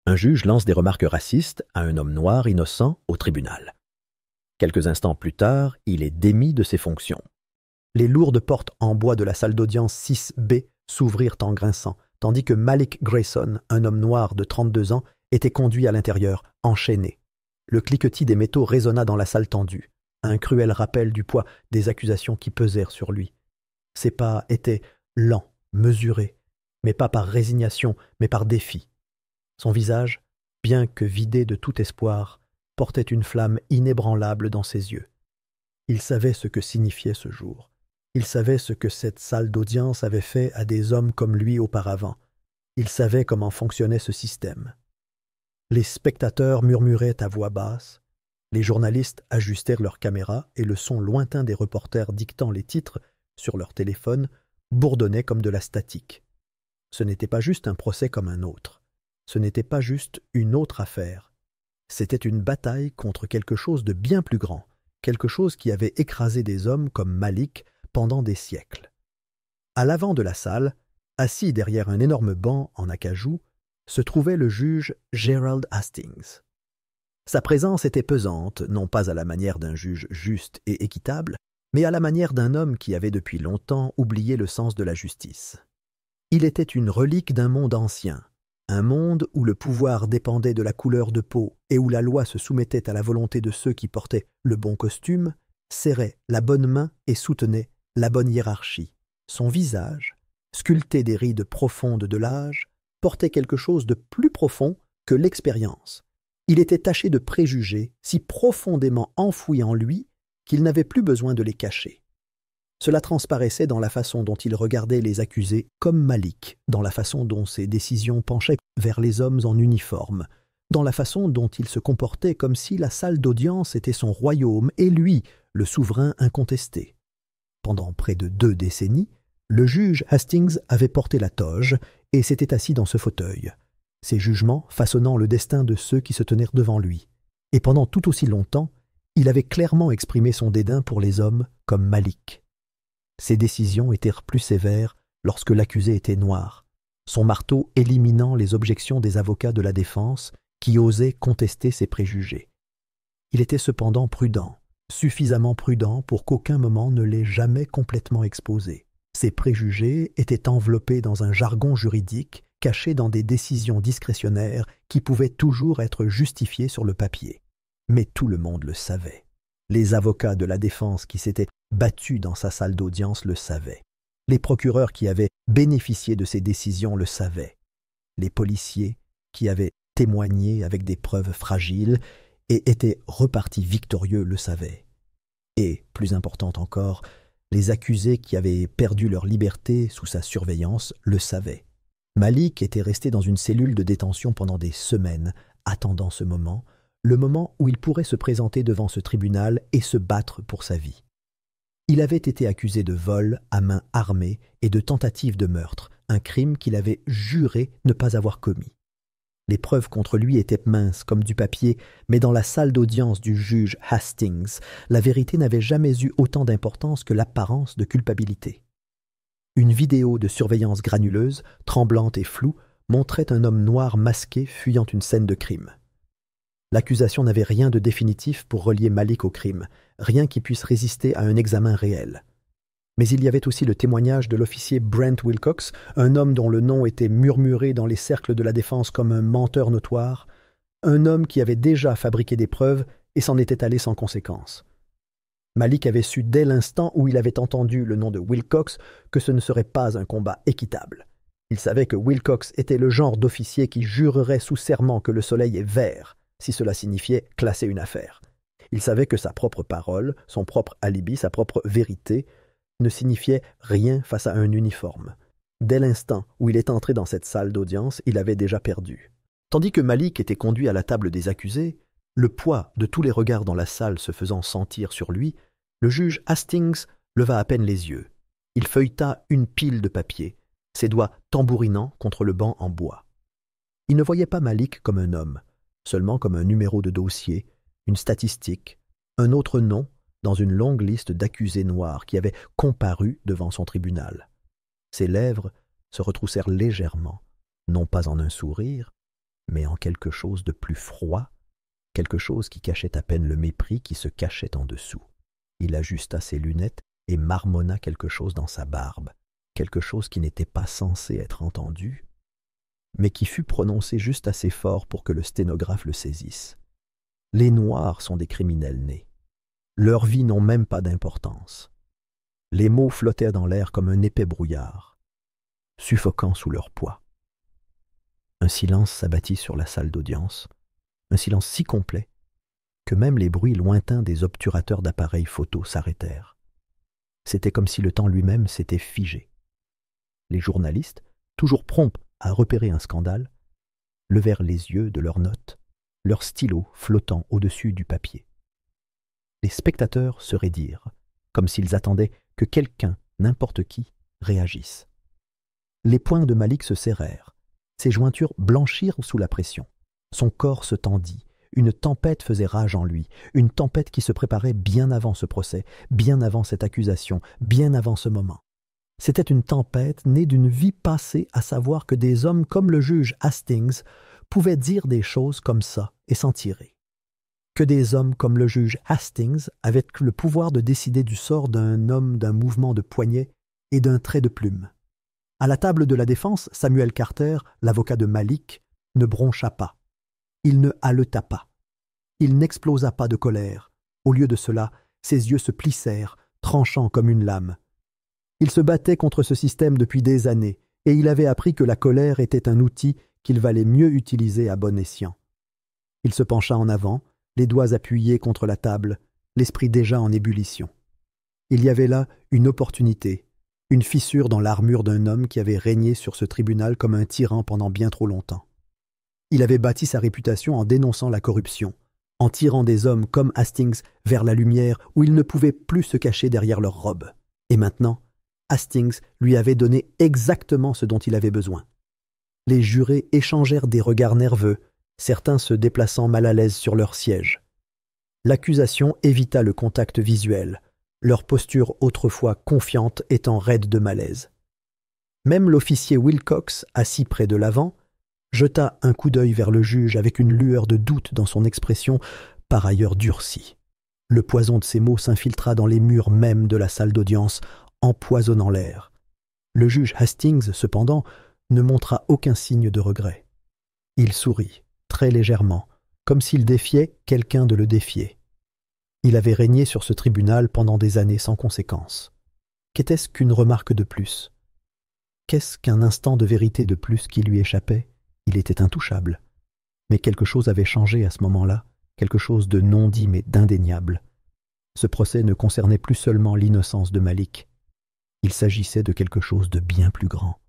Un juge lance des remarques racistes à un homme noir innocent au tribunal. Quelques instants plus tard, il est démis de ses fonctions. Les lourdes portes en bois de la salle d'audience 6B s'ouvrirent en grinçant, tandis que Malik Grayson, un homme noir de 32 ans, était conduit à l'intérieur, enchaîné. Le cliquetis des métaux résonna dans la salle tendue, un cruel rappel du poids des accusations qui pesèrent sur lui. Ses pas étaient lents, mesurés, mais pas par résignation, mais par défi. Son visage, bien que vidé de tout espoir, portait une flamme inébranlable dans ses yeux. Il savait ce que signifiait ce jour. Il savait ce que cette salle d'audience avait fait à des hommes comme lui auparavant. Il savait comment fonctionnait ce système. Les spectateurs murmuraient à voix basse. Les journalistes ajustèrent leurs caméras et le son lointain des reporters dictant les titres sur leur téléphone bourdonnait comme de la statique. Ce n'était pas juste un procès comme un autre. Ce n'était pas juste une autre affaire. C'était une bataille contre quelque chose de bien plus grand, quelque chose qui avait écrasé des hommes comme Malik pendant des siècles. À l'avant de la salle, assis derrière un énorme banc en acajou, se trouvait le juge Gerald Hastings. Sa présence était pesante, non pas à la manière d'un juge juste et équitable, mais à la manière d'un homme qui avait depuis longtemps oublié le sens de la justice. Il était une relique d'un monde ancien, un monde où le pouvoir dépendait de la couleur de peau et où la loi se soumettait à la volonté de ceux qui portaient le bon costume, serrait la bonne main et soutenait la bonne hiérarchie. Son visage, sculpté des rides profondes de l'âge, portait quelque chose de plus profond que l'expérience. Il était taché de préjugés si profondément enfouis en lui qu'il n'avait plus besoin de les cacher. Cela transparaissait dans la façon dont il regardait les accusés comme Malik, dans la façon dont ses décisions penchaient vers les hommes en uniforme, dans la façon dont il se comportait comme si la salle d'audience était son royaume et lui, le souverain incontesté. Pendant près de 2 décennies, le juge Hastings avait porté la toge et s'était assis dans ce fauteuil, ses jugements façonnant le destin de ceux qui se tenèrent devant lui. Et pendant tout aussi longtemps, il avait clairement exprimé son dédain pour les hommes comme Malik. Ses décisions étaient plus sévères lorsque l'accusé était noir, son marteau éliminant les objections des avocats de la défense qui osaient contester ses préjugés. Il était cependant prudent, suffisamment prudent pour qu'aucun moment ne l'ait jamais complètement exposé. Ses préjugés étaient enveloppés dans un jargon juridique caché dans des décisions discrétionnaires qui pouvaient toujours être justifiées sur le papier. Mais tout le monde le savait. Les avocats de la défense qui s'étaient battus dans sa salle d'audience le savaient. Les procureurs qui avaient bénéficié de ces décisions le savaient. Les policiers qui avaient témoigné avec des preuves fragiles et étaient repartis victorieux le savaient. Et, plus important encore, les accusés qui avaient perdu leur liberté sous sa surveillance le savaient. Malik était resté dans une cellule de détention pendant des semaines, attendant ce moment, le moment où il pourrait se présenter devant ce tribunal et se battre pour sa vie. Il avait été accusé de vol à main armée et de tentative de meurtre, un crime qu'il avait juré ne pas avoir commis. Les preuves contre lui étaient minces comme du papier, mais dans la salle d'audience du juge Hastings, la vérité n'avait jamais eu autant d'importance que l'apparence de culpabilité. Une vidéo de surveillance granuleuse, tremblante et floue, montrait un homme noir masqué fuyant une scène de crime. L'accusation n'avait rien de définitif pour relier Malik au crime, rien qui puisse résister à un examen réel. Mais il y avait aussi le témoignage de l'officier Brent Wilcox, un homme dont le nom était murmuré dans les cercles de la défense comme un menteur notoire, un homme qui avait déjà fabriqué des preuves et s'en était allé sans conséquence. Malik avait su dès l'instant où il avait entendu le nom de Wilcox que ce ne serait pas un combat équitable. Il savait que Wilcox était le genre d'officier qui jurerait sous serment que le soleil est vert, si cela signifiait classer une affaire. Il savait que sa propre parole, son propre alibi, sa propre vérité ne signifiait rien face à un uniforme. Dès l'instant où il est entré dans cette salle d'audience, il avait déjà perdu. Tandis que Malik était conduit à la table des accusés, le poids de tous les regards dans la salle se faisant sentir sur lui, le juge Hastings leva à peine les yeux. Il feuilleta une pile de papier, ses doigts tambourinant contre le banc en bois. Il ne voyait pas Malik comme un homme, seulement comme un numéro de dossier, une statistique, un autre nom dans une longue liste d'accusés noirs qui avaient comparu devant son tribunal. Ses lèvres se retroussèrent légèrement, non pas en un sourire, mais en quelque chose de plus froid, quelque chose qui cachait à peine le mépris qui se cachait en dessous. Il ajusta ses lunettes et marmonna quelque chose dans sa barbe, quelque chose qui n'était pas censé être entendu, mais qui fut prononcé juste assez fort pour que le sténographe le saisisse. Les Noirs sont des criminels nés. Leurs vies n'ont même pas d'importance. Les mots flottaient dans l'air comme un épais brouillard, suffocant sous leur poids. Un silence s'abattit sur la salle d'audience, un silence si complet que même les bruits lointains des obturateurs d'appareils photo s'arrêtèrent. C'était comme si le temps lui-même s'était figé. Les journalistes, toujours prompts à repérer un scandale, levèrent les yeux de leurs notes, leurs stylos flottant au-dessus du papier. Les spectateurs se raidirent, comme s'ils attendaient que quelqu'un, n'importe qui, réagisse. Les poings de Malik se serrèrent, ses jointures blanchirent sous la pression. Son corps se tendit, une tempête faisait rage en lui, une tempête qui se préparait bien avant ce procès, bien avant cette accusation, bien avant ce moment. C'était une tempête née d'une vie passée à savoir que des hommes comme le juge Hastings pouvaient dire des choses comme ça et s'en tirer. Que des hommes comme le juge Hastings avaient le pouvoir de décider du sort d'un homme d'un mouvement de poignet et d'un trait de plume. À la table de la défense, Samuel Carter, l'avocat de Malik, ne broncha pas. Il ne haleta pas. Il n'explosa pas de colère. Au lieu de cela, ses yeux se plissèrent, tranchant comme une lame. Il se battait contre ce système depuis des années, et il avait appris que la colère était un outil qu'il valait mieux utiliser à bon escient. Il se pencha en avant, les doigts appuyés contre la table, l'esprit déjà en ébullition. Il y avait là une opportunité, une fissure dans l'armure d'un homme qui avait régné sur ce tribunal comme un tyran pendant bien trop longtemps. Il avait bâti sa réputation en dénonçant la corruption, en tirant des hommes comme Hastings vers la lumière où ils ne pouvaient plus se cacher derrière leurs robes. Et maintenant, Hastings lui avait donné exactement ce dont il avait besoin. Les jurés échangèrent des regards nerveux, certains se déplaçant mal à l'aise sur leur siège. L'accusation évita le contact visuel, leur posture autrefois confiante étant raide de malaise. Même l'officier Wilcox, assis près de l'avant, jeta un coup d'œil vers le juge avec une lueur de doute dans son expression, par ailleurs durcie. Le poison de ses mots s'infiltra dans les murs mêmes de la salle d'audience, empoisonnant l'air. Le juge Hastings, cependant, ne montra aucun signe de regret. Il sourit, très légèrement, comme s'il défiait quelqu'un de le défier. Il avait régné sur ce tribunal pendant des années sans conséquence. Qu'était-ce qu'une remarque de plus? Qu'est-ce qu'un instant de vérité de plus qui lui échappait? Il était intouchable. Mais quelque chose avait changé à ce moment-là, quelque chose de non dit mais d'indéniable. Ce procès ne concernait plus seulement l'innocence de Malik. Il s'agissait de quelque chose de bien plus grand.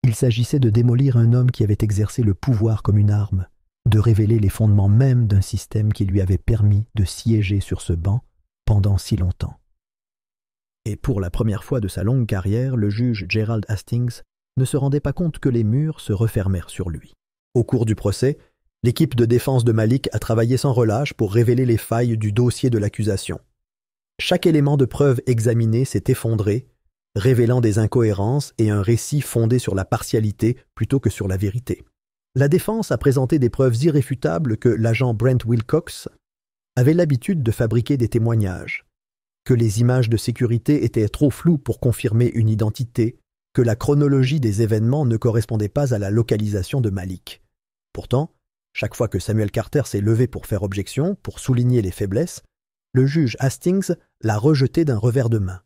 Il s'agissait de démolir un homme qui avait exercé le pouvoir comme une arme, de révéler les fondements mêmes d'un système qui lui avait permis de siéger sur ce banc pendant si longtemps. Et pour la première fois de sa longue carrière, le juge Gerald Hastings ne se rendait pas compte que les murs se refermèrent sur lui. Au cours du procès, l'équipe de défense de Malik a travaillé sans relâche pour révéler les failles du dossier de l'accusation. Chaque élément de preuve examiné s'est effondré, révélant des incohérences et un récit fondé sur la partialité plutôt que sur la vérité. La défense a présenté des preuves irréfutables que l'agent Brent Wilcox avait l'habitude de fabriquer des témoignages, que les images de sécurité étaient trop floues pour confirmer une identité, que la chronologie des événements ne correspondait pas à la localisation de Malik. Pourtant, chaque fois que Samuel Carter s'est levé pour faire objection, pour souligner les faiblesses, le juge Hastings l'a rejeté d'un revers de main.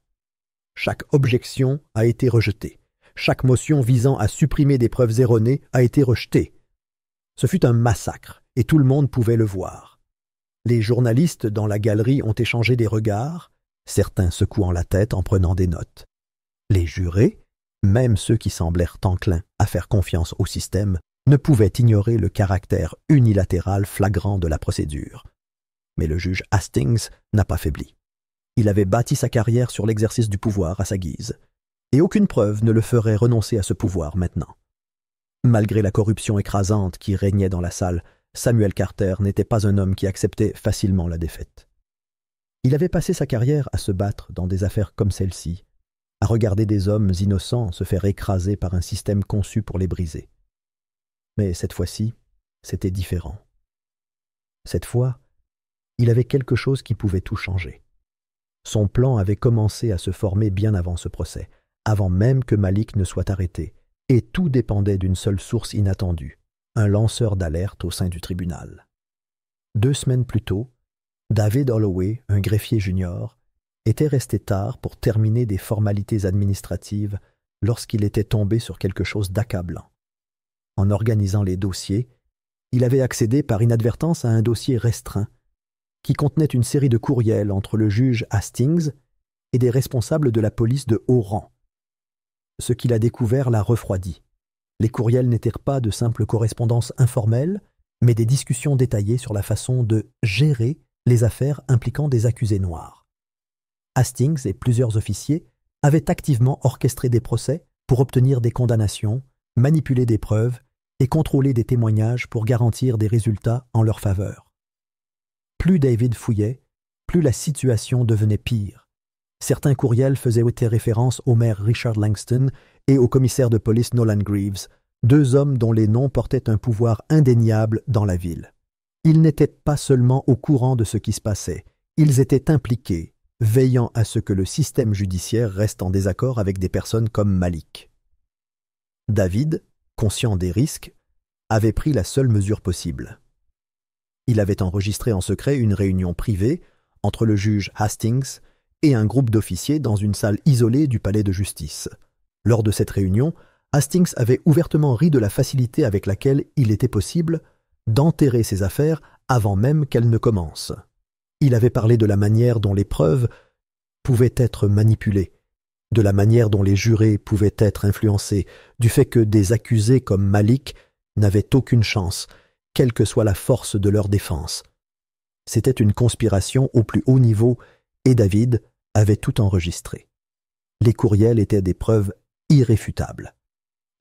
Chaque objection a été rejetée. Chaque motion visant à supprimer des preuves erronées a été rejetée. Ce fut un massacre, et tout le monde pouvait le voir. Les journalistes dans la galerie ont échangé des regards, certains secouant la tête en prenant des notes. Les jurés, même ceux qui semblèrent enclins à faire confiance au système, ne pouvaient ignorer le caractère unilatéral flagrant de la procédure. Mais le juge Hastings n'a pas faibli. Il avait bâti sa carrière sur l'exercice du pouvoir à sa guise, et aucune preuve ne le ferait renoncer à ce pouvoir maintenant. Malgré la corruption écrasante qui régnait dans la salle, Samuel Carter n'était pas un homme qui acceptait facilement la défaite. Il avait passé sa carrière à se battre dans des affaires comme celle-ci, à regarder des hommes innocents se faire écraser par un système conçu pour les briser. Mais cette fois-ci, c'était différent. Cette fois, il avait quelque chose qui pouvait tout changer. Son plan avait commencé à se former bien avant ce procès, avant même que Malik ne soit arrêté, et tout dépendait d'une seule source inattendue, un lanceur d'alerte au sein du tribunal. 2 semaines plus tôt, David Holloway, un greffier junior, était resté tard pour terminer des formalités administratives lorsqu'il était tombé sur quelque chose d'accablant. En organisant les dossiers, il avait accédé par inadvertance à un dossier restreint qui contenait une série de courriels entre le juge Hastings et des responsables de la police de haut rang. Ce qu'il a découvert l'a refroidi. Les courriels n'étaient pas de simples correspondances informelles, mais des discussions détaillées sur la façon de gérer les affaires impliquant des accusés noirs. Hastings et plusieurs officiers avaient activement orchestré des procès pour obtenir des condamnations, manipuler des preuves et contrôler des témoignages pour garantir des résultats en leur faveur. Plus David fouillait, plus la situation devenait pire. Certains courriels faisaient référence au maire Richard Langston et au commissaire de police Nolan Greaves, 2 hommes dont les noms portaient un pouvoir indéniable dans la ville. Ils n'étaient pas seulement au courant de ce qui se passait, ils étaient impliqués, veillant à ce que le système judiciaire reste en désaccord avec des personnes comme Malik. David, conscient des risques, avait pris la seule mesure possible. Il avait enregistré en secret une réunion privée entre le juge Hastings et un groupe d'officiers dans une salle isolée du palais de justice. Lors de cette réunion, Hastings avait ouvertement ri de la facilité avec laquelle il était possible d'enterrer ses affaires avant même qu'elles ne commencent. Il avait parlé de la manière dont les preuves pouvaient être manipulées, de la manière dont les jurés pouvaient être influencés, du fait que des accusés comme Malik n'avaient aucune chance, quelle que soit la force de leur défense. C'était une conspiration au plus haut niveau et David avait tout enregistré. Les courriels étaient des preuves irréfutables.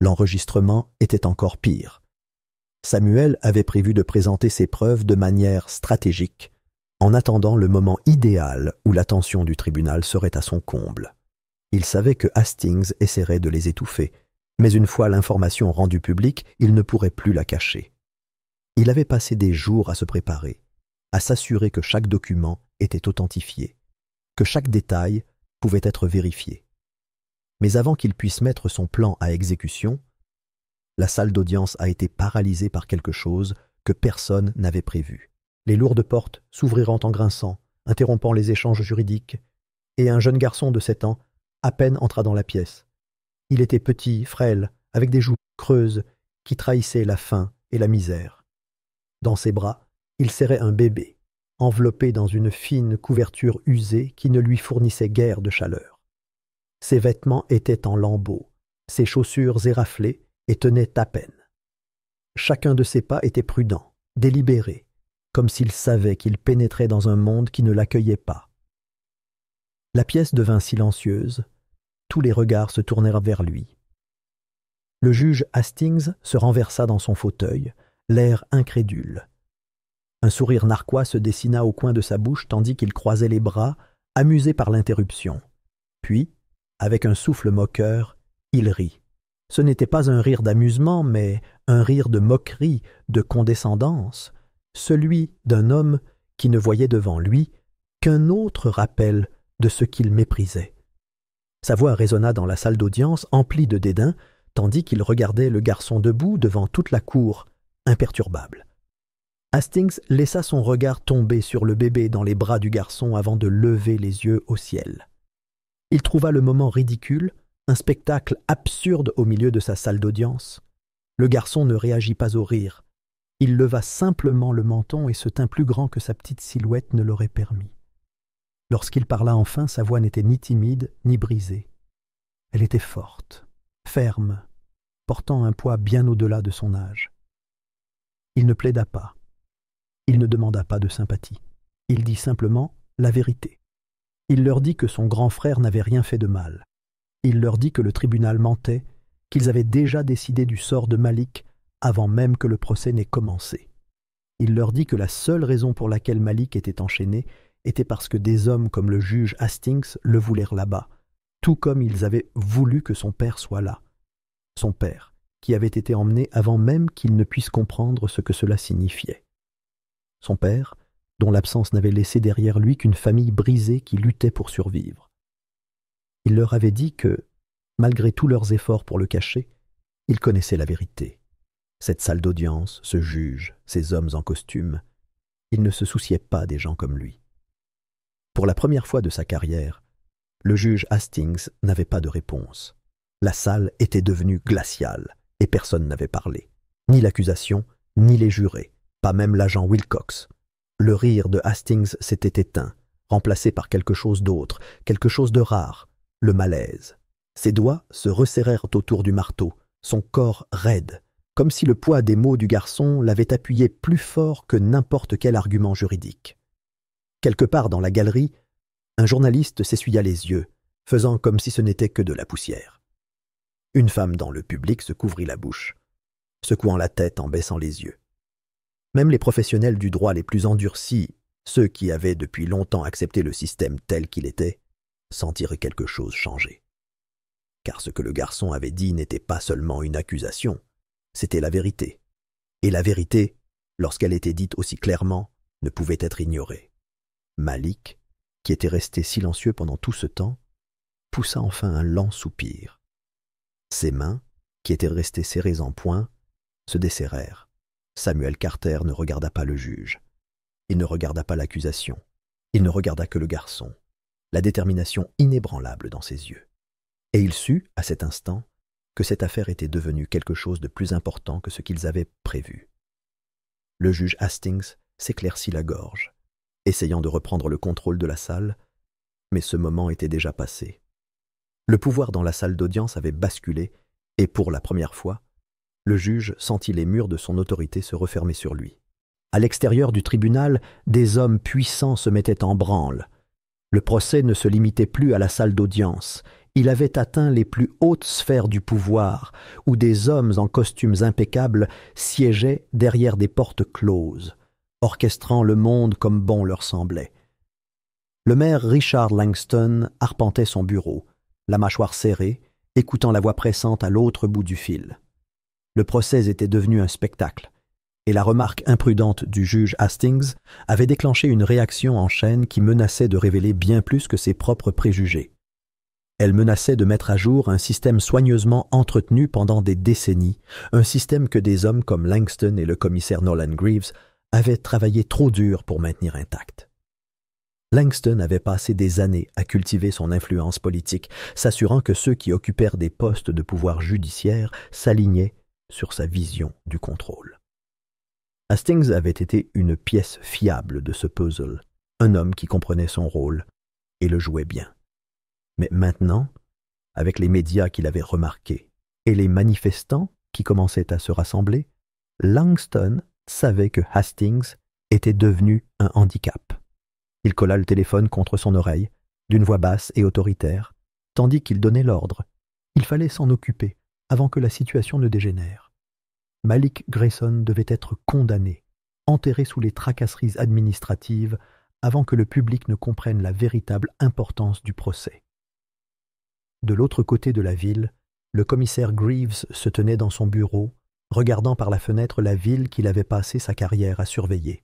L'enregistrement était encore pire. Samuel avait prévu de présenter ses preuves de manière stratégique, en attendant le moment idéal où l'attention du tribunal serait à son comble. Il savait que Hastings essaierait de les étouffer, mais une fois l'information rendue publique, il ne pourrait plus la cacher. Il avait passé des jours à se préparer, à s'assurer que chaque document était authentifié, que chaque détail pouvait être vérifié. Mais avant qu'il puisse mettre son plan à exécution, la salle d'audience a été paralysée par quelque chose que personne n'avait prévu. Les lourdes portes s'ouvriront en grinçant, interrompant les échanges juridiques, et un jeune garçon de 7 ans à peine entra dans la pièce. Il était petit, frêle, avec des joues creuses qui trahissaient la faim et la misère. Dans ses bras, il serrait un bébé, enveloppé dans une fine couverture usée qui ne lui fournissait guère de chaleur. Ses vêtements étaient en lambeaux, ses chaussures éraflées et tenaient à peine. Chacun de ses pas était prudent, délibéré, comme s'il savait qu'il pénétrait dans un monde qui ne l'accueillait pas. La pièce devint silencieuse, tous les regards se tournèrent vers lui. Le juge Hastings se renversa dans son fauteuil, l'air incrédule. Un sourire narquois se dessina au coin de sa bouche tandis qu'il croisait les bras, amusé par l'interruption. Puis, avec un souffle moqueur, il rit. Ce n'était pas un rire d'amusement, mais un rire de moquerie, de condescendance, celui d'un homme qui ne voyait devant lui qu'un autre rappel de ce qu'il méprisait. Sa voix résonna dans la salle d'audience, emplie de dédain, tandis qu'il regardait le garçon debout devant toute la cour, imperturbable. Hastings laissa son regard tomber sur le bébé dans les bras du garçon avant de lever les yeux au ciel. Il trouva le moment ridicule, un spectacle absurde au milieu de sa salle d'audience. Le garçon ne réagit pas au rire. Il leva simplement le menton et se tint plus grand que sa petite silhouette ne l'aurait permis. Lorsqu'il parla enfin, sa voix n'était ni timide ni brisée. Elle était forte, ferme, portant un poids bien au-delà de son âge. Il ne plaida pas. Il ne demanda pas de sympathie. Il dit simplement la vérité. Il leur dit que son grand frère n'avait rien fait de mal. Il leur dit que le tribunal mentait, qu'ils avaient déjà décidé du sort de Malik avant même que le procès n'ait commencé. Il leur dit que la seule raison pour laquelle Malik était enchaîné était parce que des hommes comme le juge Hastings le voulèrent là-bas, tout comme ils avaient voulu que son père soit là. Son père, qui avait été emmené avant même qu'il ne puisse comprendre ce que cela signifiait. Son père, dont l'absence n'avait laissé derrière lui qu'une famille brisée qui luttait pour survivre. Il leur avait dit que, malgré tous leurs efforts pour le cacher, il connaissait la vérité. Cette salle d'audience, ce juge, ces hommes en costume, il ne se souciait pas des gens comme lui. Pour la première fois de sa carrière, le juge Hastings n'avait pas de réponse. La salle était devenue glaciale et personne n'avait parlé. Ni l'accusation, ni les jurés, pas même l'agent Wilcox. Le rire de Hastings s'était éteint, remplacé par quelque chose d'autre, quelque chose de rare, le malaise. Ses doigts se resserrèrent autour du marteau, son corps raide, comme si le poids des mots du garçon l'avait appuyé plus fort que n'importe quel argument juridique. Quelque part dans la galerie, un journaliste s'essuya les yeux, faisant comme si ce n'était que de la poussière. Une femme dans le public se couvrit la bouche, secouant la tête en baissant les yeux. Même les professionnels du droit les plus endurcis, ceux qui avaient depuis longtemps accepté le système tel qu'il était, sentirent quelque chose changer. Car ce que le garçon avait dit n'était pas seulement une accusation, c'était la vérité. Et la vérité, lorsqu'elle était dite aussi clairement, ne pouvait être ignorée. Malik, qui était resté silencieux pendant tout ce temps, poussa enfin un lent soupir. Ses mains, qui étaient restées serrées en poing, se desserrèrent. Samuel Carter ne regarda pas le juge. Il ne regarda pas l'accusation. Il ne regarda que le garçon, la détermination inébranlable dans ses yeux. Et il sut, à cet instant, que cette affaire était devenue quelque chose de plus important que ce qu'ils avaient prévu. Le juge Hastings s'éclaircit la gorge, essayant de reprendre le contrôle de la salle, mais ce moment était déjà passé. Le pouvoir dans la salle d'audience avait basculé, et pour la première fois, le juge sentit les murs de son autorité se refermer sur lui. À l'extérieur du tribunal, des hommes puissants se mettaient en branle. Le procès ne se limitait plus à la salle d'audience. Il avait atteint les plus hautes sphères du pouvoir, où des hommes en costumes impeccables siégeaient derrière des portes closes, orchestrant le monde comme bon leur semblait. Le maire Richard Langston arpentait son bureau, la mâchoire serrée, écoutant la voix pressante à l'autre bout du fil. Le procès était devenu un spectacle, et la remarque imprudente du juge Hastings avait déclenché une réaction en chaîne qui menaçait de révéler bien plus que ses propres préjugés. Elle menaçait de mettre à jour un système soigneusement entretenu pendant des décennies, un système que des hommes comme Langston et le commissaire Nolan Greaves avaient travaillé trop dur pour maintenir intact. Langston avait passé des années à cultiver son influence politique, s'assurant que ceux qui occupèrent des postes de pouvoir judiciaire s'alignaient sur sa vision du contrôle. Hastings avait été une pièce fiable de ce puzzle, un homme qui comprenait son rôle et le jouait bien. Mais maintenant, avec les médias qu'il avait remarqués et les manifestants qui commençaient à se rassembler, Langston savait que Hastings était devenu un handicap. Il colla le téléphone contre son oreille, d'une voix basse et autoritaire, tandis qu'il donnait l'ordre. Il fallait s'en occuper avant que la situation ne dégénère. Malik Grayson devait être condamné, enterré sous les tracasseries administratives avant que le public ne comprenne la véritable importance du procès. De l'autre côté de la ville, le commissaire Greaves se tenait dans son bureau, regardant par la fenêtre la ville qu'il avait passé sa carrière à surveiller.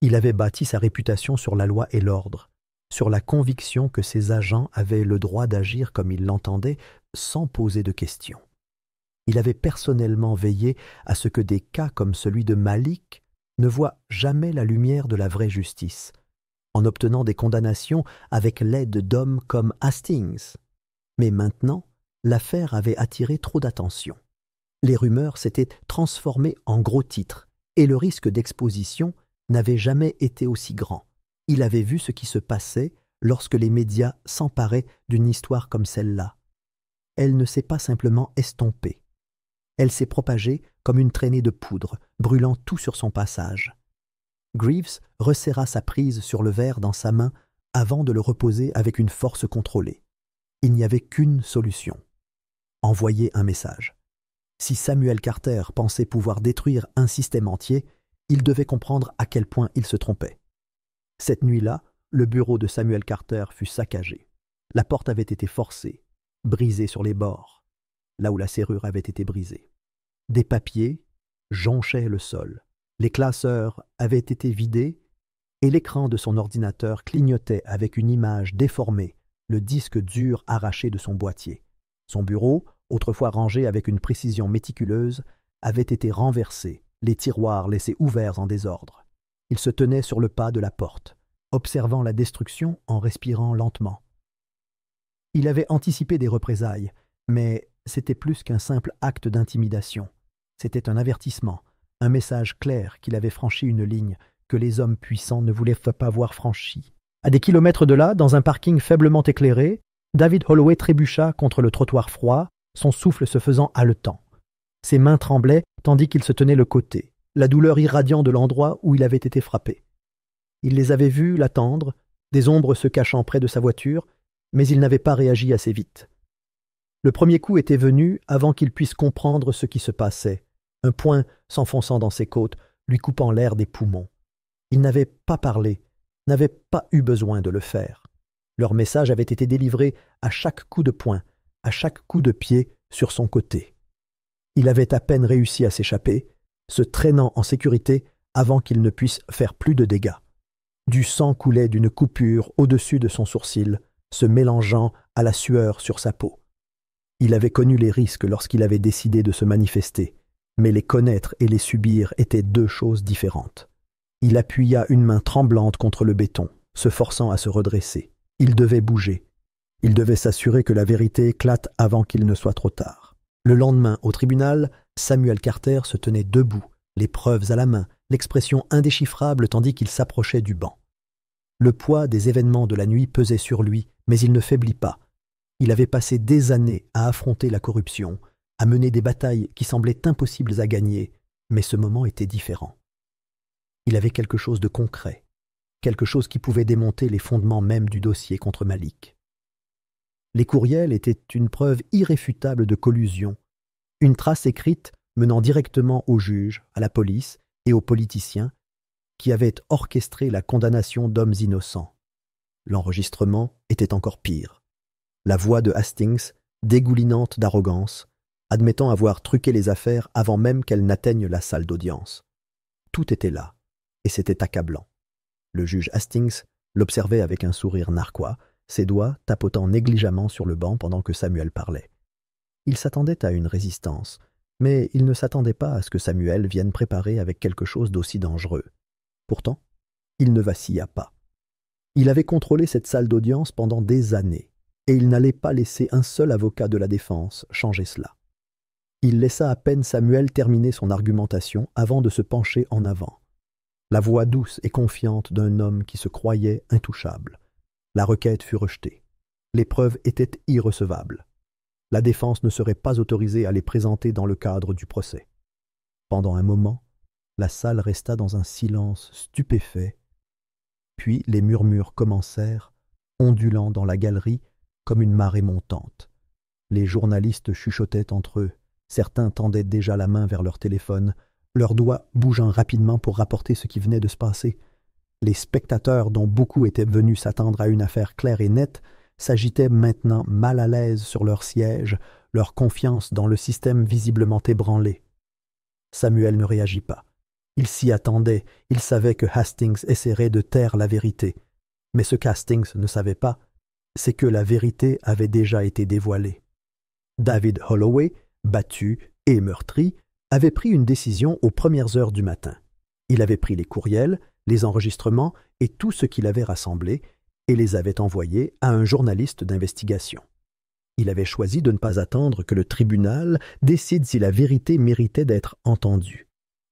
Il avait bâti sa réputation sur la loi et l'ordre, sur la conviction que ses agents avaient le droit d'agir comme ils l'entendaient, sans poser de questions. Il avait personnellement veillé à ce que des cas comme celui de Malik ne voient jamais la lumière de la vraie justice, en obtenant des condamnations avec l'aide d'hommes comme Hastings. Mais maintenant, l'affaire avait attiré trop d'attention. Les rumeurs s'étaient transformées en gros titres, et le risque d'exposition n'avait jamais été aussi grand. Il avait vu ce qui se passait lorsque les médias s'emparaient d'une histoire comme celle-là. Elle ne s'est pas simplement estompée. Elle s'est propagée comme une traînée de poudre, brûlant tout sur son passage. Greaves resserra sa prise sur le verre dans sa main avant de le reposer avec une force contrôlée. Il n'y avait qu'une solution. Envoyer un message. Si Samuel Carter pensait pouvoir détruire un système entier, il devait comprendre à quel point il se trompait. Cette nuit-là, le bureau de Samuel Carter fut saccagé. La porte avait été forcée, brisée sur les bords. là où la serrure avait été brisée. Des papiers jonchaient le sol. Les classeurs avaient été vidés et l'écran de son ordinateur clignotait avec une image déformée, le disque dur arraché de son boîtier. Son bureau, autrefois rangé avec une précision méticuleuse, avait été renversé, les tiroirs laissés ouverts en désordre. Il se tenait sur le pas de la porte, observant la destruction en respirant lentement. Il avait anticipé des représailles, mais c'était plus qu'un simple acte d'intimidation. C'était un avertissement, un message clair qu'il avait franchi une ligne que les hommes puissants ne voulaient pas voir franchie. À des kilomètres de là, dans un parking faiblement éclairé, David Holloway trébucha contre le trottoir froid, son souffle se faisant haletant. Ses mains tremblaient tandis qu'il se tenait le côté, la douleur irradiant de l'endroit où il avait été frappé. Il les avait vus l'attendre, des ombres se cachant près de sa voiture, mais il n'avait pas réagi assez vite. Le premier coup était venu avant qu'il puisse comprendre ce qui se passait, un poing s'enfonçant dans ses côtes, lui coupant l'air des poumons. Il n'avait pas parlé, n'avait pas eu besoin de le faire. Leur message avait été délivré à chaque coup de poing, à chaque coup de pied sur son côté. Il avait à peine réussi à s'échapper, se traînant en sécurité avant qu'il ne puisse faire plus de dégâts. Du sang coulait d'une coupure au-dessus de son sourcil, se mélangeant à la sueur sur sa peau. Il avait connu les risques lorsqu'il avait décidé de se manifester, mais les connaître et les subir étaient deux choses différentes. Il appuya une main tremblante contre le béton, se forçant à se redresser. Il devait bouger. Il devait s'assurer que la vérité éclate avant qu'il ne soit trop tard. Le lendemain, au tribunal, Samuel Carter se tenait debout, les preuves à la main, l'expression indéchiffrable tandis qu'il s'approchait du banc. Le poids des événements de la nuit pesait sur lui, mais il ne faiblit pas. Il avait passé des années à affronter la corruption, à mener des batailles qui semblaient impossibles à gagner, mais ce moment était différent. Il avait quelque chose de concret, quelque chose qui pouvait démonter les fondements même du dossier contre Malik. Les courriels étaient une preuve irréfutable de collusion, une trace écrite menant directement au juge, à la police et aux politiciens qui avaient orchestré la condamnation d'hommes innocents. L'enregistrement était encore pire. La voix de Hastings, dégoulinante d'arrogance, admettant avoir truqué les affaires avant même qu'elles n'atteignent la salle d'audience. Tout était là, et c'était accablant. Le juge Hastings l'observait avec un sourire narquois, ses doigts tapotant négligemment sur le banc pendant que Samuel parlait. Il s'attendait à une résistance, mais il ne s'attendait pas à ce que Samuel vienne préparer avec quelque chose d'aussi dangereux. Pourtant, il ne vacilla pas. Il avait contrôlé cette salle d'audience pendant des années, et il n'allait pas laisser un seul avocat de la défense changer cela. Il laissa à peine Samuel terminer son argumentation avant de se pencher en avant. La voix douce et confiante d'un homme qui se croyait intouchable. La requête fut rejetée. Les preuves étaient irrecevables. La défense ne serait pas autorisée à les présenter dans le cadre du procès. Pendant un moment, la salle resta dans un silence stupéfait, puis les murmures commencèrent, ondulant dans la galerie comme une marée montante. Les journalistes chuchotaient entre eux, certains tendaient déjà la main vers leur téléphone, leurs doigts bougeant rapidement pour rapporter ce qui venait de se passer. Les spectateurs, dont beaucoup étaient venus s'attendre à une affaire claire et nette, s'agitaient maintenant mal à l'aise sur leur siège, leur confiance dans le système visiblement ébranlée. Samuel ne réagit pas. Il s'y attendait, il savait que Hastings essaierait de taire la vérité. Mais ce qu'Hastings ne savait pas, c'est que la vérité avait déjà été dévoilée. David Holloway, battu et meurtri, avait pris une décision aux premières heures du matin. Il avait pris les courriels, les enregistrements et tout ce qu'il avait rassemblé et les avait envoyés à un journaliste d'investigation. Il avait choisi de ne pas attendre que le tribunal décide si la vérité méritait d'être entendue.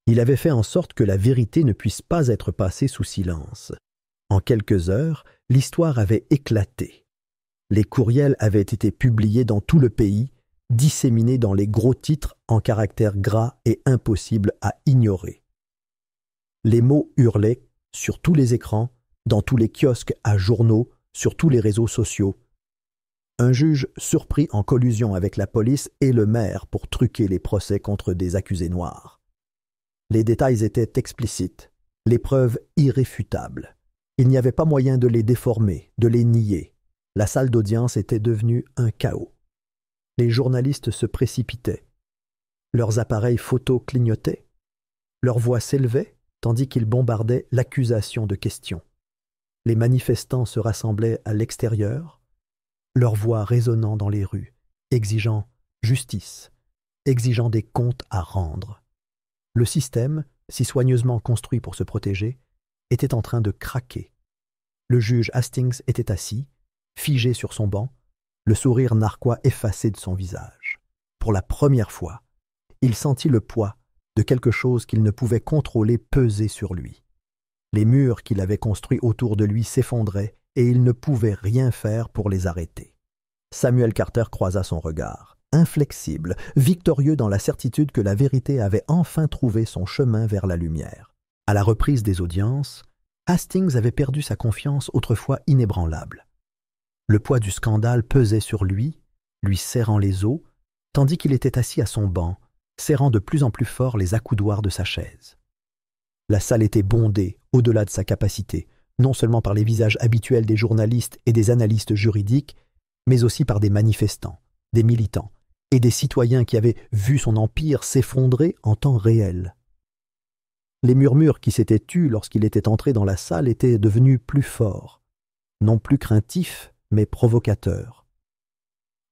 Il avait fait en sorte que la vérité ne puisse pas être passée sous silence. En quelques heures, l'histoire avait éclaté. Les courriels avaient été publiés dans tout le pays, disséminés dans les gros titres en caractères gras et impossibles à ignorer. Les mots hurlaient sur tous les écrans, dans tous les kiosques à journaux, sur tous les réseaux sociaux. Un juge surpris en collusion avec la police et le maire pour truquer les procès contre des accusés noirs. Les détails étaient explicites, les preuves irréfutables. Il n'y avait pas moyen de les déformer, de les nier. La salle d'audience était devenue un chaos. Les journalistes se précipitaient. Leurs appareils photo clignotaient. Leurs voix s'élevaient tandis qu'ils bombardaient l'accusation de questions. Les manifestants se rassemblaient à l'extérieur, leurs voix résonnant dans les rues, exigeant justice, exigeant des comptes à rendre. Le système, si soigneusement construit pour se protéger, était en train de craquer. Le juge Hastings était assis, figé sur son banc, le sourire narquois effacé de son visage. Pour la première fois, il sentit le poids de quelque chose qu'il ne pouvait contrôler peser sur lui. Les murs qu'il avait construits autour de lui s'effondraient et il ne pouvait rien faire pour les arrêter. Samuel Carter croisa son regard, inflexible, victorieux dans la certitude que la vérité avait enfin trouvé son chemin vers la lumière. À la reprise des audiences, Hastings avait perdu sa confiance autrefois inébranlable. Le poids du scandale pesait sur lui, lui serrant les os, tandis qu'il était assis à son banc, serrant de plus en plus fort les accoudoirs de sa chaise. La salle était bondée au-delà de sa capacité, non seulement par les visages habituels des journalistes et des analystes juridiques, mais aussi par des manifestants, des militants et des citoyens qui avaient vu son empire s'effondrer en temps réel. Les murmures qui s'étaient tus lorsqu'il était entré dans la salle étaient devenus plus forts, non plus craintifs, mais provocateurs.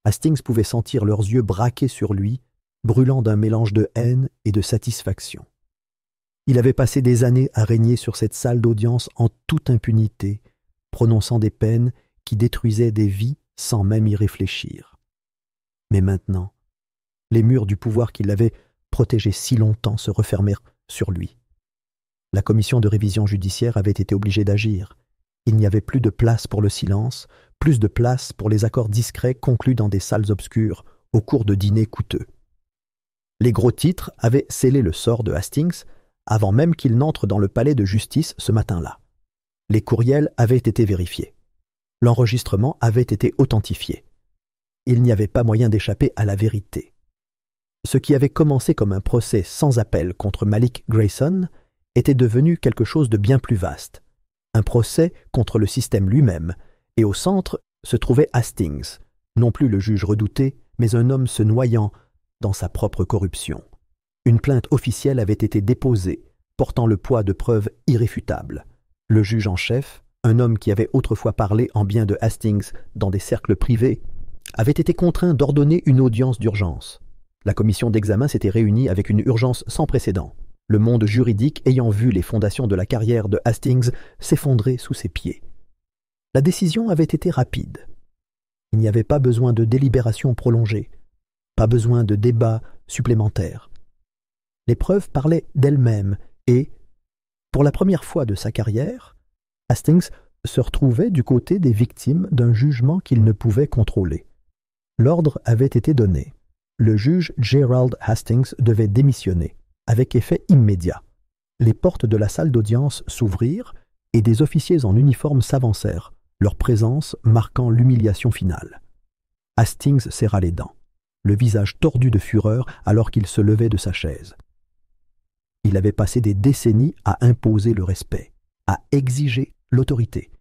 Hastings pouvait sentir leurs yeux braqués sur lui, brûlant d'un mélange de haine et de satisfaction. Il avait passé des années à régner sur cette salle d'audience en toute impunité, prononçant des peines qui détruisaient des vies sans même y réfléchir. Mais maintenant, les murs du pouvoir qui l'avaient protégé si longtemps se refermèrent sur lui. La commission de révision judiciaire avait été obligée d'agir. Il n'y avait plus de place pour le silence, plus de place pour les accords discrets conclus dans des salles obscures, au cours de dîners coûteux. Les gros titres avaient scellé le sort de Hastings avant même qu'il n'entre dans le palais de justice ce matin-là. Les courriels avaient été vérifiés. L'enregistrement avait été authentifié. Il n'y avait pas moyen d'échapper à la vérité. Ce qui avait commencé comme un procès sans appel contre Malik Grayson était devenu quelque chose de bien plus vaste. Un procès contre le système lui-même, et au centre se trouvait Hastings, non plus le juge redouté, mais un homme se noyant dans sa propre corruption. Une plainte officielle avait été déposée, portant le poids de preuves irréfutables. Le juge en chef, un homme qui avait autrefois parlé en bien de Hastings dans des cercles privés, avait été contraint d'ordonner une audience d'urgence. La commission d'examen s'était réunie avec une urgence sans précédent, le monde juridique ayant vu les fondations de la carrière de Hastings s'effondrer sous ses pieds. La décision avait été rapide. Il n'y avait pas besoin de délibération prolongée, pas besoin de débat supplémentaires. Les preuves parlaient d'elles-mêmes et, pour la première fois de sa carrière, Hastings se retrouvait du côté des victimes d'un jugement qu'il ne pouvait contrôler. L'ordre avait été donné. Le juge Gerald Hastings devait démissionner, avec effet immédiat. Les portes de la salle d'audience s'ouvrirent et des officiers en uniforme s'avancèrent, leur présence marquant l'humiliation finale. Hastings serra les dents, le visage tordu de fureur alors qu'il se levait de sa chaise. Il avait passé des décennies à imposer le respect, à exiger l'autorité.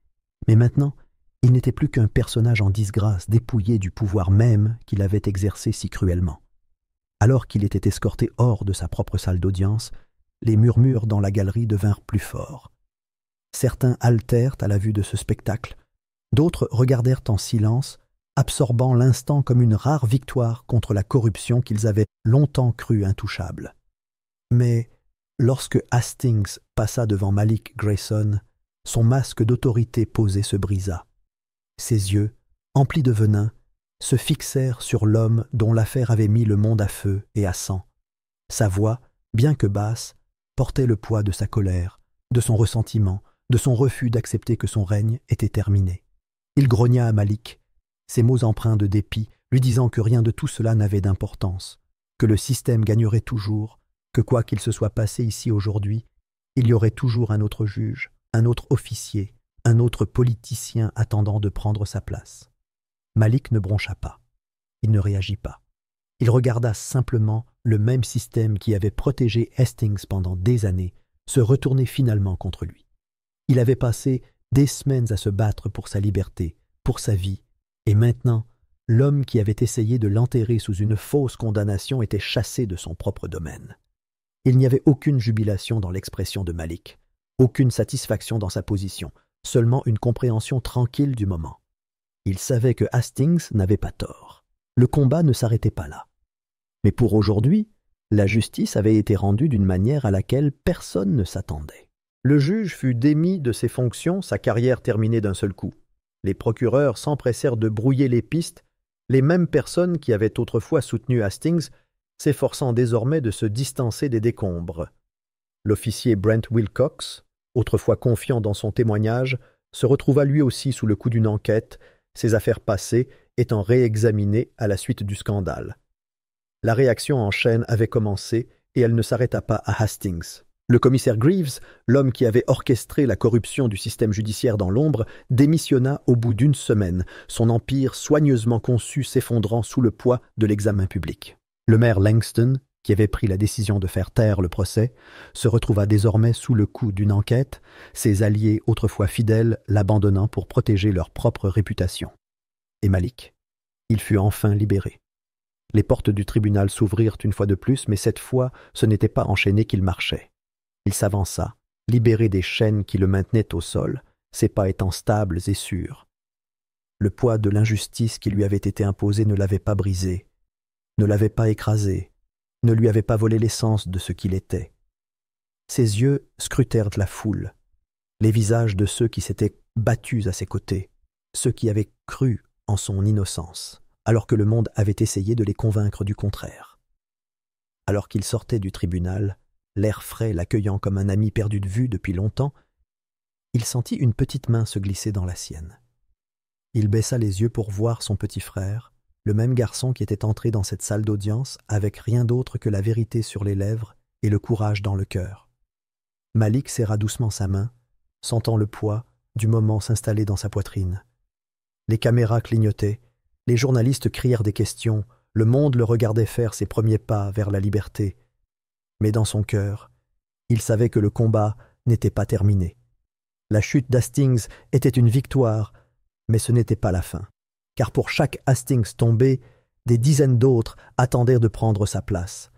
Mais maintenant, il n'était plus qu'un personnage en disgrâce, dépouillé du pouvoir même qu'il avait exercé si cruellement. Alors qu'il était escorté hors de sa propre salle d'audience, les murmures dans la galerie devinrent plus forts. Certains haltèrent à la vue de ce spectacle, d'autres regardèrent en silence, absorbant l'instant comme une rare victoire contre la corruption qu'ils avaient longtemps cru intouchable. Mais lorsque Hastings passa devant Malik Grayson, son masque d'autorité posé se brisa. Ses yeux, emplis de venin, se fixèrent sur l'homme dont l'affaire avait mis le monde à feu et à sang. Sa voix, bien que basse, portait le poids de sa colère, de son ressentiment, de son refus d'accepter que son règne était terminé. Il grogna à Malik, ses mots empreints de dépit, lui disant que rien de tout cela n'avait d'importance, que le système gagnerait toujours, que quoi qu'il se soit passé ici aujourd'hui, il y aurait toujours un autre juge, un autre officier, un autre politicien attendant de prendre sa place. Malik ne broncha pas. Il ne réagit pas. Il regarda simplement le même système qui avait protégé Hastings pendant des années se retourner finalement contre lui. Il avait passé des semaines à se battre pour sa liberté, pour sa vie, et maintenant, L'homme qui avait essayé de l'enterrer sous une fausse condamnation était chassé de son propre domaine. Il n'y avait aucune jubilation dans l'expression de Malik, aucune satisfaction dans sa position, seulement une compréhension tranquille du moment. Il savait que Hastings n'avait pas tort. Le combat ne s'arrêtait pas là. Mais pour aujourd'hui, la justice avait été rendue d'une manière à laquelle personne ne s'attendait. Le juge fut démis de ses fonctions, sa carrière terminée d'un seul coup. Les procureurs s'empressèrent de brouiller les pistes, les mêmes personnes qui avaient autrefois soutenu Hastings, s'efforçant désormais de se distancer des décombres. L'officier Brent Wilcox, autrefois confiant dans son témoignage, se retrouva lui aussi sous le coup d'une enquête, ses affaires passées étant réexaminées à la suite du scandale. La réaction en chaîne avait commencé et elle ne s'arrêta pas à Hastings. Le commissaire Greaves, l'homme qui avait orchestré la corruption du système judiciaire dans l'ombre, démissionna au bout d'une semaine, son empire soigneusement conçu s'effondrant sous le poids de l'examen public. Le maire Langston, qui avait pris la décision de faire taire le procès, se retrouva désormais sous le coup d'une enquête, ses alliés autrefois fidèles l'abandonnant pour protéger leur propre réputation. Et Malik, il fut enfin libéré. Les portes du tribunal s'ouvrirent une fois de plus, mais cette fois, ce n'était pas enchaîné qu'il marchait. Il s'avança, libéré des chaînes qui le maintenaient au sol, ses pas étant stables et sûrs. Le poids de l'injustice qui lui avait été imposée ne l'avait pas brisé, ne l'avait pas écrasé, ne lui avait pas volé l'essence de ce qu'il était. Ses yeux scrutèrent la foule, les visages de ceux qui s'étaient battus à ses côtés, ceux qui avaient cru en son innocence, alors que le monde avait essayé de les convaincre du contraire. Alors qu'il sortait du tribunal, l'air frais l'accueillant comme un ami perdu de vue depuis longtemps, il sentit une petite main se glisser dans la sienne. Il baissa les yeux pour voir son petit frère, le même garçon qui était entré dans cette salle d'audience avec rien d'autre que la vérité sur les lèvres et le courage dans le cœur. Malik serra doucement sa main, sentant le poids du moment s'installer dans sa poitrine. Les caméras clignotaient, les journalistes crièrent des questions, le monde le regardait faire ses premiers pas vers la liberté. Mais dans son cœur, il savait que le combat n'était pas terminé. La chute d'Hastings était une victoire, mais ce n'était pas la fin, car pour chaque Hastings tombé, des dizaines d'autres attendaient de prendre sa place.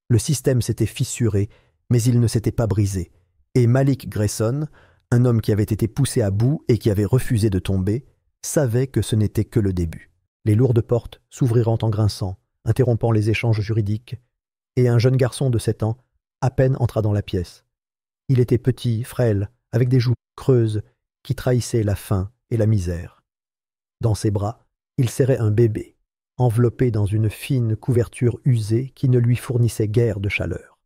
Le système s'était fissuré, mais il ne s'était pas brisé, et Malik Grayson, un homme qui avait été poussé à bout et qui avait refusé de tomber, savait que ce n'était que le début. Les lourdes portes s'ouvriront en grinçant, interrompant les échanges juridiques, et un jeune garçon de 7 ans à peine entra dans la pièce. Il était petit, frêle, avec des joues creuses qui trahissaient la faim et la misère. Dans ses bras, il serrait un bébé, enveloppé dans une fine couverture usée qui ne lui fournissait guère de chaleur.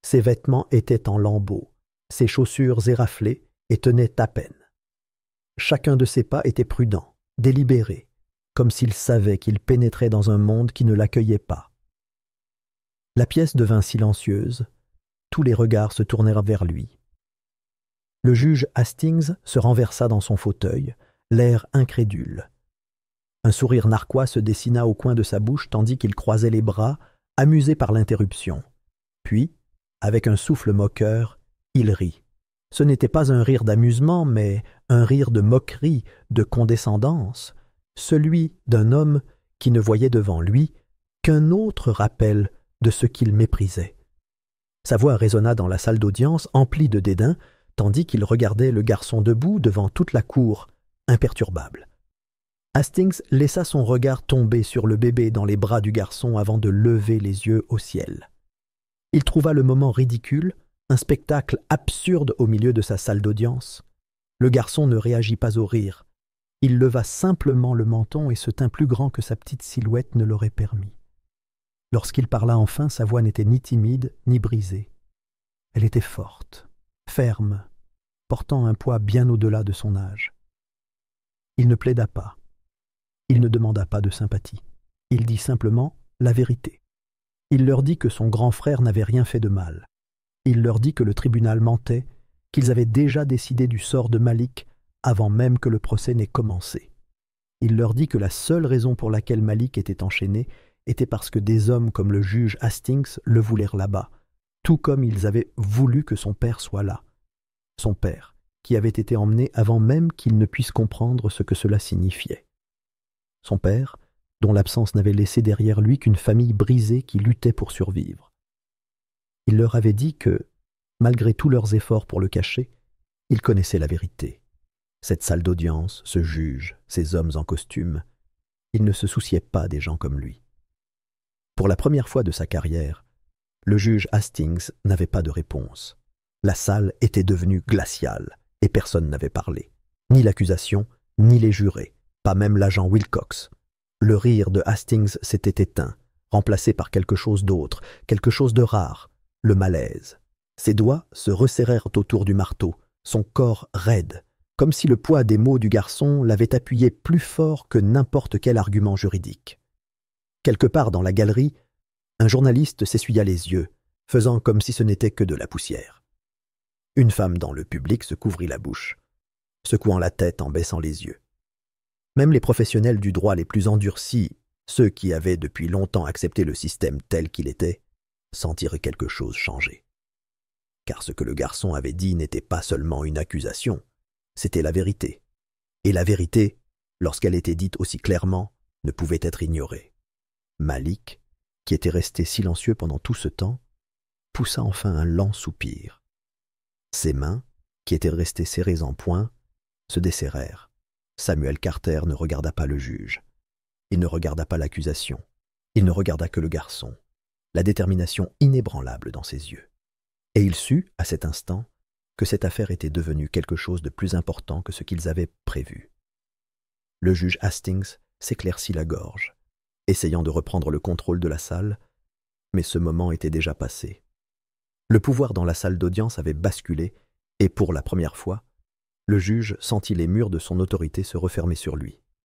Ses vêtements étaient en lambeaux, ses chaussures éraflées et tenaient à peine. Chacun de ses pas était prudent, délibéré, comme s'il savait qu'il pénétrait dans un monde qui ne l'accueillait pas. La pièce devint silencieuse, tous les regards se tournèrent vers lui. Le juge Hastings se renversa dans son fauteuil, l'air incrédule. Un sourire narquois se dessina au coin de sa bouche tandis qu'il croisait les bras, amusé par l'interruption. Puis, avec un souffle moqueur, il rit. Ce n'était pas un rire d'amusement, mais un rire de moquerie, de condescendance, celui d'un homme qui ne voyait devant lui qu'un autre rappel de ce qu'il méprisait. Sa voix résonna dans la salle d'audience, emplie de dédain, tandis qu'il regardait le garçon debout devant toute la cour, imperturbable. Hastings laissa son regard tomber sur le bébé dans les bras du garçon avant de lever les yeux au ciel. Il trouva le moment ridicule, un spectacle absurde au milieu de sa salle d'audience. Le garçon ne réagit pas au rire. Il leva simplement le menton et se tint plus grand que sa petite silhouette ne l'aurait permis. Lorsqu'il parla enfin, sa voix n'était ni timide ni brisée. Elle était forte, ferme, portant un poids bien au-delà de son âge. Il ne plaida pas. Il ne demanda pas de sympathie. Il dit simplement la vérité. Il leur dit que son grand frère n'avait rien fait de mal. Il leur dit que le tribunal mentait, qu'ils avaient déjà décidé du sort de Malik avant même que le procès n'ait commencé. Il leur dit que la seule raison pour laquelle Malik était enchaîné était parce que des hommes comme le juge Hastings le voulèrent là-bas, tout comme ils avaient voulu que son père soit là. Son père, qui avait été emmené avant même qu'il ne puisse comprendre ce que cela signifiait. Son père, dont l'absence n'avait laissé derrière lui qu'une famille brisée qui luttait pour survivre. Il leur avait dit que, malgré tous leurs efforts pour le cacher, il connaissait la vérité. Cette salle d'audience, ce juge, ces hommes en costume, il ne se souciait pas des gens comme lui. Pour la première fois de sa carrière, le juge Hastings n'avait pas de réponse. La salle était devenue glaciale et personne n'avait parlé. Ni l'accusation, ni les jurés, pas même l'agent Wilcox. Le rire de Hastings s'était éteint, remplacé par quelque chose d'autre, quelque chose de rare, le malaise. Ses doigts se resserrèrent autour du marteau, son corps raide, comme si le poids des mots du garçon l'avait appuyé plus fort que n'importe quel argument juridique. Quelque part dans la galerie, un journaliste s'essuya les yeux, faisant comme si ce n'était que de la poussière. Une femme dans le public se couvrit la bouche, secouant la tête en baissant les yeux. Même les professionnels du droit les plus endurcis, ceux qui avaient depuis longtemps accepté le système tel qu'il était, sentirent quelque chose changer. Car ce que le garçon avait dit n'était pas seulement une accusation, c'était la vérité. Et la vérité, lorsqu'elle était dite aussi clairement, ne pouvait être ignorée. Malik, qui était resté silencieux pendant tout ce temps, poussa enfin un lent soupir. Ses mains, qui étaient restées serrées en poing, se desserrèrent. Samuel Carter ne regarda pas le juge. Il ne regarda pas l'accusation. Il ne regarda que le garçon, la détermination inébranlable dans ses yeux. Et il sut, à cet instant, que cette affaire était devenue quelque chose de plus important que ce qu'ils avaient prévu. Le juge Hastings s'éclaircit la gorge, essayant de reprendre le contrôle de la salle, mais ce moment était déjà passé. Le pouvoir dans la salle d'audience avait basculé, et pour la première fois, le juge sentit les murs de son autorité se refermer sur lui.